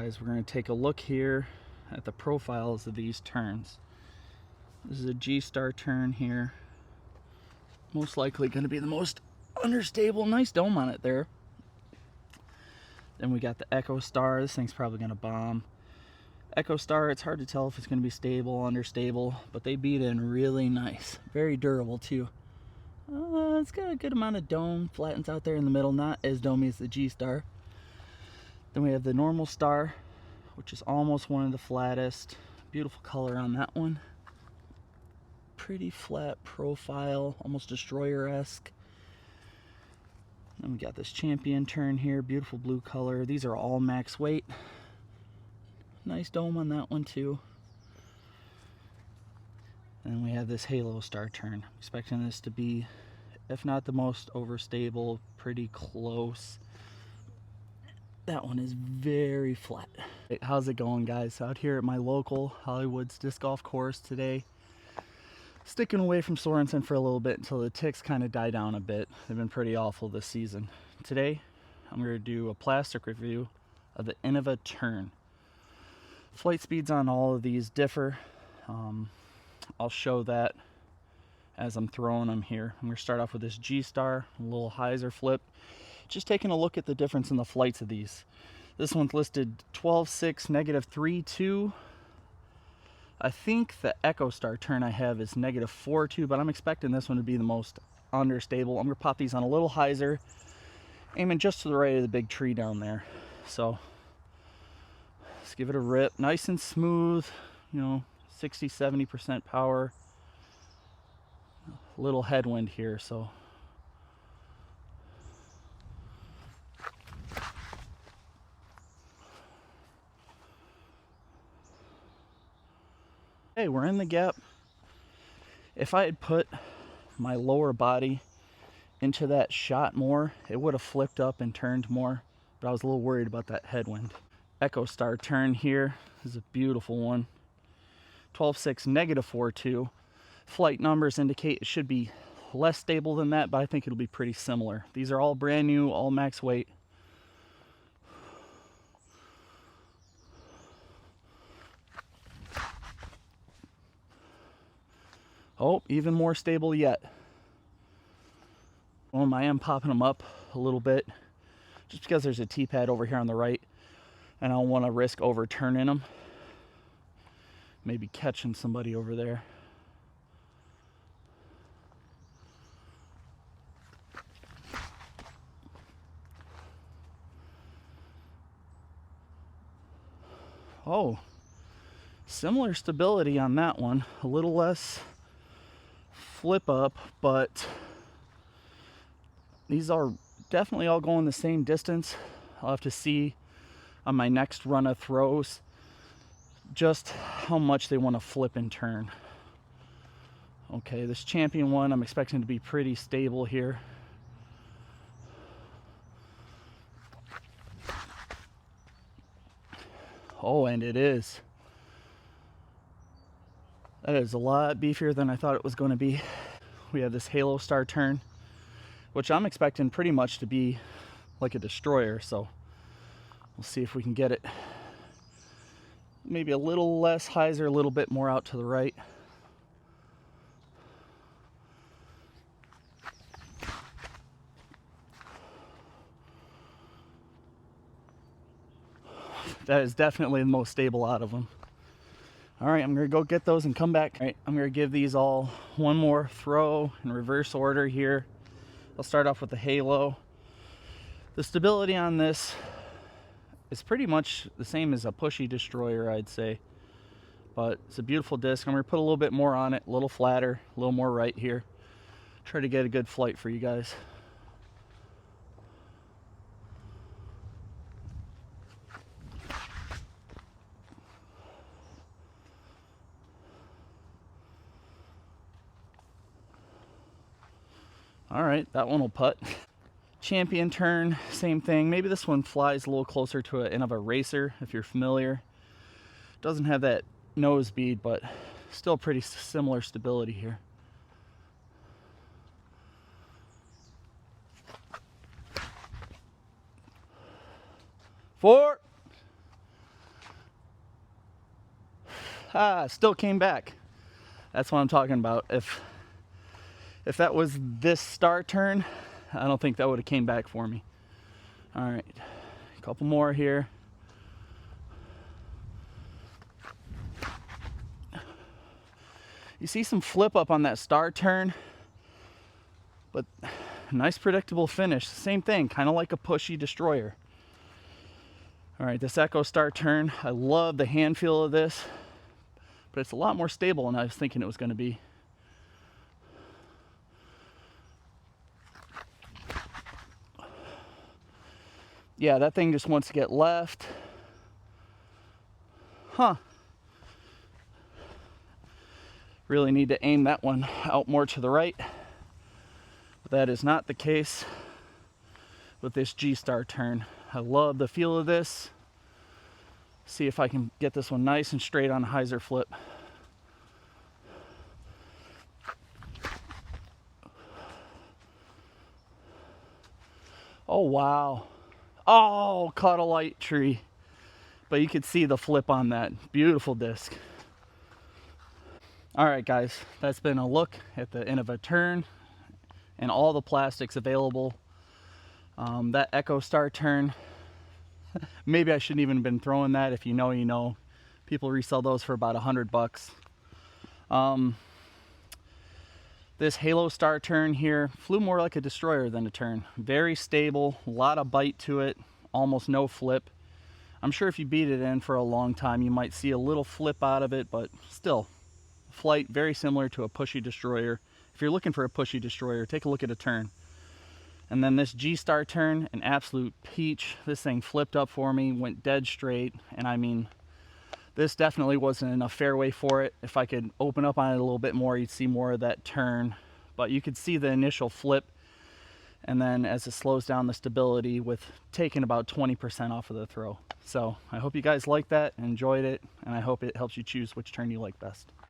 guys, we're going to take a look here at the profiles of these terns. This is a G-Star tern here. Most likely going to be the most understable. Nice dome on it there. Then we got the Echo Star. This thing's probably going to bomb. Echo Star, it's hard to tell if it's going to be stable, understable, but they beat in really nice. Very durable too. It's got a good amount of dome, flattens out there in the middle, not as domey as the G-Star. Then we have the normal star, which is almost one of the flattest. Beautiful color on that one. Pretty flat profile, almost destroyer-esque. Then we got this champion tern here, beautiful blue color. These are all max weight. Nice dome on that one too. And we have this halo star tern. Expecting this to be, if not the most overstable, pretty close. That one is very flat. Hey, how's it going, guys? Out here at my local Hollywood's disc golf course today. Sticking away from Sorensen for a little bit until the ticks kind of die down a bit. They've been pretty awful this season. Today, I'm going to do a plastic review of the Innova Tern. Flight speeds on all of these differ. I'll show that as I'm throwing them here. I'm going to start off with this G-Star, a little hyzer flip. Just taking a look at the difference in the flights of these. This one's listed 12.6, -3.2. I think the Echo Star tern I have is -4.2, but I'm expecting this one to be the most understable. I'm going to pop these on a little hyzer, aiming just to the right of the big tree down there. So let's give it a rip. Nice and smooth, you know, 60-70% power. A little headwind here, so hey, we're in the gap. If I had put my lower body into that shot more, it would have flipped up and turned more, but I was a little worried about that headwind. Echo Star tern here. This is a beautiful one. 12.6, -4.2. Flight numbers indicate it should be less stable than that, but I think it'll be pretty similar. These are all brand new, all max weight. Oh, even more stable yet. I am popping them up a little bit just because there's a T-pad over here on the right and I don't want to risk overturning them. Maybe catching somebody over there. Oh, similar stability on that one. A little less flip up, but these are definitely all going the same distance. I'll have to see on my next run of throws just how much they want to flip and turn. Okay, this champion one I'm expecting to be pretty stable here. Oh, and it is. That is a lot beefier than I thought it was going to be. We have this halo star tern, which I'm expecting pretty much to be like a destroyer, so we'll see if we can get it maybe a little less hyzer, a little bit more out to the right. That is definitely the most stable out of them. All right, I'm gonna go get those and come back. All right, I'm gonna give these all one more throw in reverse order here. I'll start off with the halo. The stability on this is pretty much the same as a pushy destroyer, I'd say. But it's a beautiful disc. I'm gonna put a little bit more on it, a little flatter, a little more right here. Try to get a good flight for you guys. All right, that one will putt. Champion tern, same thing. Maybe this one flies a little closer to an Innova Racer, if you're familiar. Doesn't have that nose bead, but still pretty similar stability here. Four. Still came back. That's what I'm talking about. If that was this star turn, I don't think that would have came back for me. All right, a couple more here. You see some flip up on that star turn, but nice predictable finish. Same thing, kind of like a pushy destroyer. All right, this Echo Star Tern, I love the hand feel of this, but it's a lot more stable than I was thinking it was going to be. Yeah, that thing just wants to get left. Huh. Really need to aim that one out more to the right. But that is not the case with this G-Star Tern. I love the feel of this. See if I can get this one nice and straight on a hyzer flip. Oh, wow. Oh, caught a light tree. But you could see the flip on that. Beautiful disc. All right, guys, that's been a look at the Innova Tern and all the plastics available. That Echo Star Tern, maybe I shouldn't even have been throwing that. If you know, you know. People resell those for about $100. This Halo Star Tern here flew more like a destroyer than a Tern. Very stable, a lot of bite to it, almost no flip. I'm sure if you beat it in for a long time, you might see a little flip out of it, but still, flight very similar to a pushy destroyer. If you're looking for a pushy destroyer, take a look at a Tern. And then this G-Star Tern, an absolute peach. This thing flipped up for me, went dead straight, and I mean, this definitely wasn't enough fairway for it. If I could open up on it a little bit more, you'd see more of that turn. But you could see the initial flip, and then as it slows down, the stability with taking about 20% off of the throw. So I hope you guys liked that, enjoyed it, and I hope it helps you choose which Tern you like best.